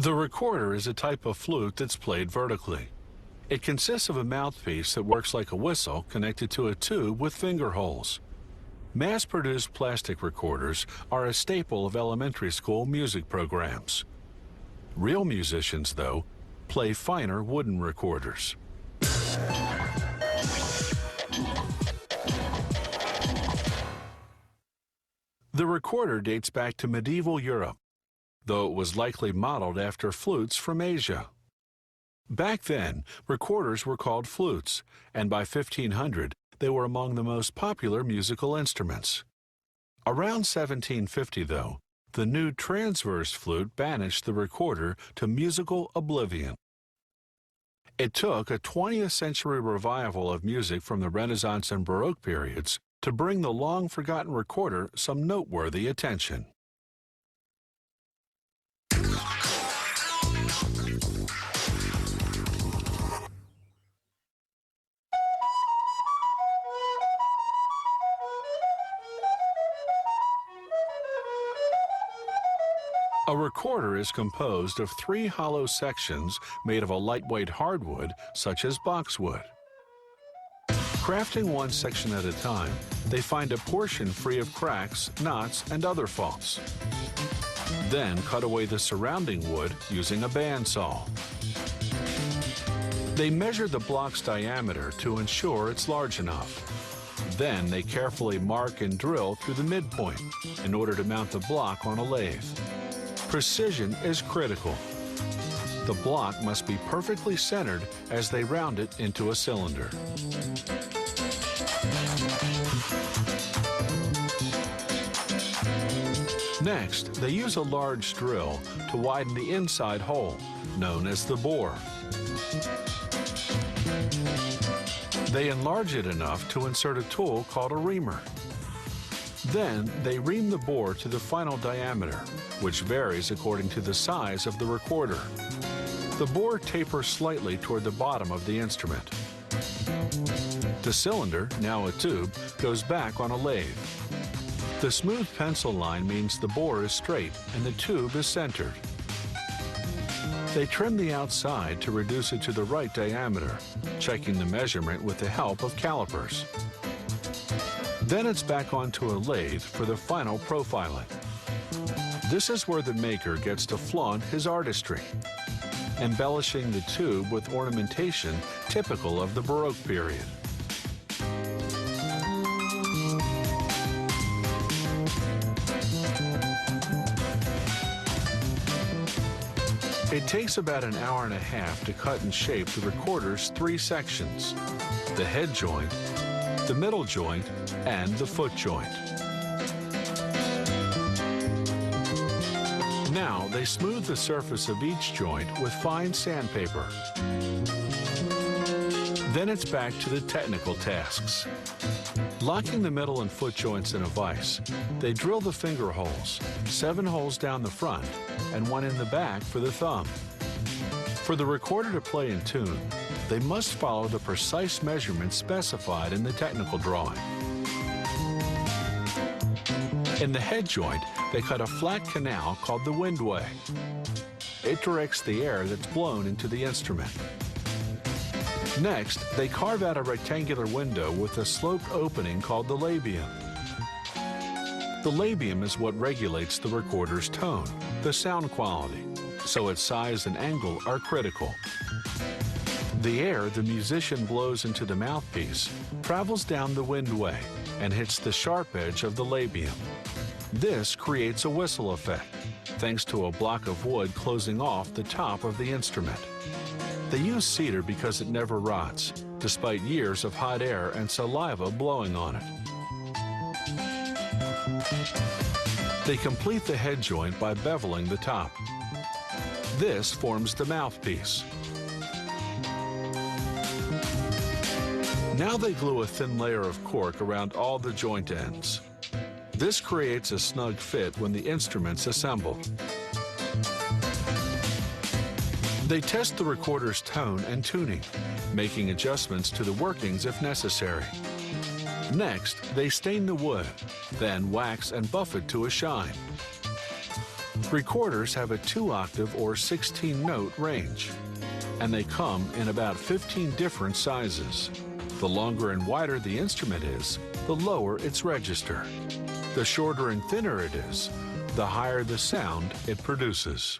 The recorder is a type of flute that's played vertically. It consists of a mouthpiece that works like a whistle connected to a tube with finger holes. Mass-produced plastic recorders are a staple of elementary school music programs. Real musicians, though, play finer wooden recorders. The recorder dates back to medieval Europe, though it was likely modeled after flutes from Asia. Back then, recorders were called flutes, and by 1500, they were among the most popular musical instruments. Around 1750, though, the new transverse flute banished the recorder to musical oblivion. It took a 20th century revival of music from the Renaissance and Baroque periods to bring the long-forgotten recorder some noteworthy attention. A recorder is composed of 3 hollow sections made of a lightweight hardwood, such as boxwood. Crafting one section at a time, they find a portion free of cracks, knots, and other faults. Then cut away the surrounding wood using a bandsaw. They measure the block's diameter to ensure it's large enough. Then they carefully mark and drill through the midpoint in order to mount the block on a lathe. Precision is critical. The block must be perfectly centered as they round it into a cylinder. Next, they use a large drill to widen the inside hole, known as the bore. They enlarge it enough to insert a tool called a reamer. Then they ream the bore to the final diameter, which varies according to the size of the recorder. The bore tapers slightly toward the bottom of the instrument. The cylinder, now a tube, goes back on a lathe. The smooth pencil line means the bore is straight and the tube is centered. They trim the outside to reduce it to the right diameter, checking the measurement with the help of calipers. Then it's back onto a lathe for the final profiling. This is where the maker gets to flaunt his artistry, embellishing the tube with ornamentation typical of the Baroque period. It takes about an hour and a half to cut and shape the recorder's 3 sections: the head joint, the middle joint, and the foot joint. Now they smooth the surface of each joint with fine sandpaper. Then it's back to the technical tasks. Locking the middle and foot joints in a vise, they drill the finger holes, 7 holes down the front and 1 in the back for the thumb. For the recorder to play in tune, they must follow the precise measurements specified in the technical drawing. In the head joint, they cut a flat canal called the windway. It directs the air that's blown into the instrument. Next, they carve out a rectangular window with a sloped opening called the labium. The labium is what regulates the recorder's tone, the sound quality, so its size and angle are critical. The air the musician blows into the mouthpiece travels down the windway and hits the sharp edge of the labium. This creates a whistle effect, thanks to a block of wood closing off the top of the instrument. They use cedar because it never rots, despite years of hot air and saliva blowing on it. They complete the head joint by beveling the top. This forms the mouthpiece. Now they glue a thin layer of cork around all the joint ends. This creates a snug fit when the instrument's assembled. They test the recorder's tone and tuning, making adjustments to the workings if necessary. Next, they stain the wood, then wax and buff it to a shine. Recorders have a 2-octave or 16-note range, and they come in about 15 different sizes. The longer and wider the instrument is, the lower its register. The shorter and thinner it is, the higher the sound it produces.